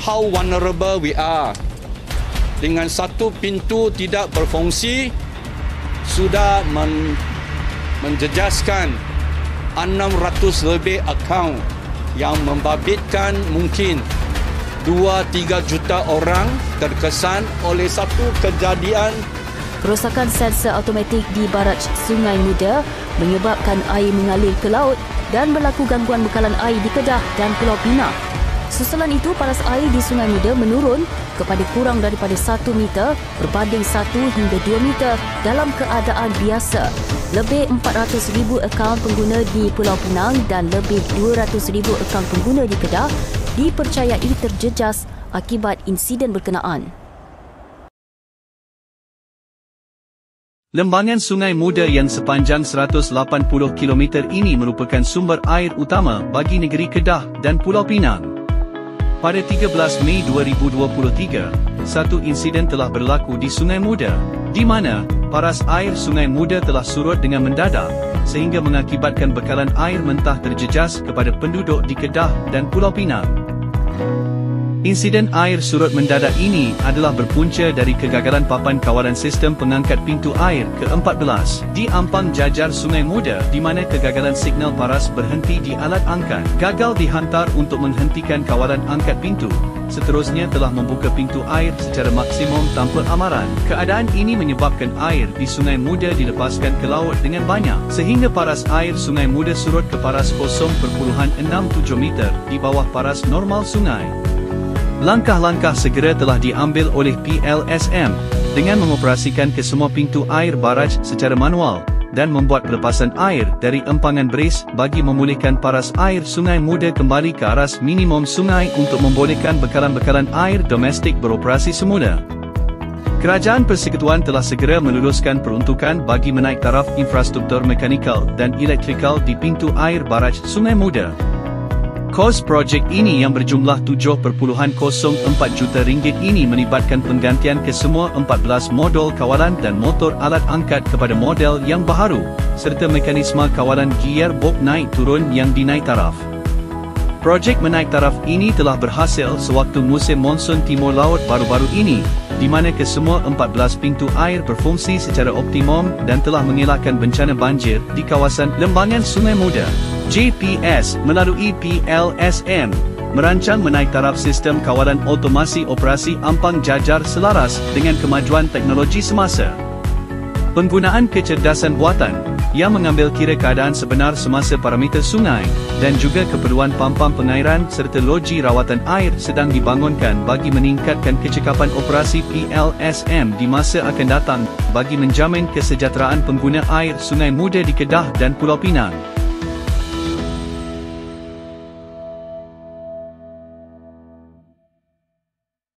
how vulnerable we are. Dengan satu pintu tidak berfungsi, sudah menjejaskan 600 lebih akaun yang membabitkan mungkin 2-3 juta orang terkesan oleh satu kejadian. Kerosakan sensor automatik di baraj Sungai Muda menyebabkan air mengalir ke laut dan berlaku gangguan bekalan air di Kedah dan Pulau Pinang. Susulan itu, paras air di Sungai Muda menurun kepada kurang daripada 1 meter berbanding 1 hingga 2 meter dalam keadaan biasa. Lebih 400,000 akaun pengguna di Pulau Pinang dan lebih 200,000 akaun pengguna di Kedah dipercayai terjejas akibat insiden berkenaan. Lembangan Sungai Muda yang sepanjang 180 km ini merupakan sumber air utama bagi negeri Kedah dan Pulau Pinang. Pada 13 Mei 2023, satu insiden telah berlaku di Sungai Muda, di mana paras air Sungai Muda telah surut dengan mendadak, sehingga mengakibatkan bekalan air mentah terjejas kepada penduduk di Kedah dan Pulau Pinang. Insiden air surut mendadak ini adalah berpunca dari kegagalan papan kawalan sistem pengangkat pintu air ke-14 di Ampang Jajar Sungai Muda, di mana kegagalan signal paras berhenti di alat angkat gagal dihantar untuk menghentikan kawalan angkat pintu. Seterusnya telah membuka pintu air secara maksimum tanpa amaran. Keadaan ini menyebabkan air di Sungai Muda dilepaskan ke laut dengan banyak, sehingga paras air Sungai Muda surut ke paras 0.67 meter di bawah paras normal sungai. Langkah-langkah segera telah diambil oleh PLSM dengan mengoperasikan kesemua pintu air baraj secara manual dan membuat pelepasan air dari empangan beris bagi memulihkan paras air Sungai Muda kembali ke aras minimum sungai untuk membolehkan bekalan-bekalan air domestik beroperasi semula. Kerajaan Persekutuan telah segera meluluskan peruntukan bagi menaik taraf infrastruktur mekanikal dan elektrikal di pintu air baraj Sungai Muda. Kos projek ini yang berjumlah 7.04 juta ringgit ini melibatkan penggantian kesemua 14 modul kawalan dan motor alat angkat kepada model yang baharu, serta mekanisme kawalan gearbox naik turun yang dinaik taraf. Projek menaik taraf ini telah berhasil sewaktu musim monsun timur laut baru-baru ini, di mana kesemua 14 pintu air berfungsi secara optimum dan telah mengelakkan bencana banjir di kawasan lembangan Sungai Muda. JPS melalui PLSM merancang menaik taraf sistem kawalan otomasi operasi Ampang Jajar selaras dengan kemajuan teknologi semasa. Penggunaan kecerdasan buatan yang mengambil kira keadaan sebenar semasa parameter sungai dan juga keperluan pam-pam pengairan serta loji rawatan air sedang dibangunkan bagi meningkatkan kecekapan operasi PLSM di masa akan datang bagi menjamin kesejahteraan pengguna air Sungai Muda di Kedah dan Pulau Pinang.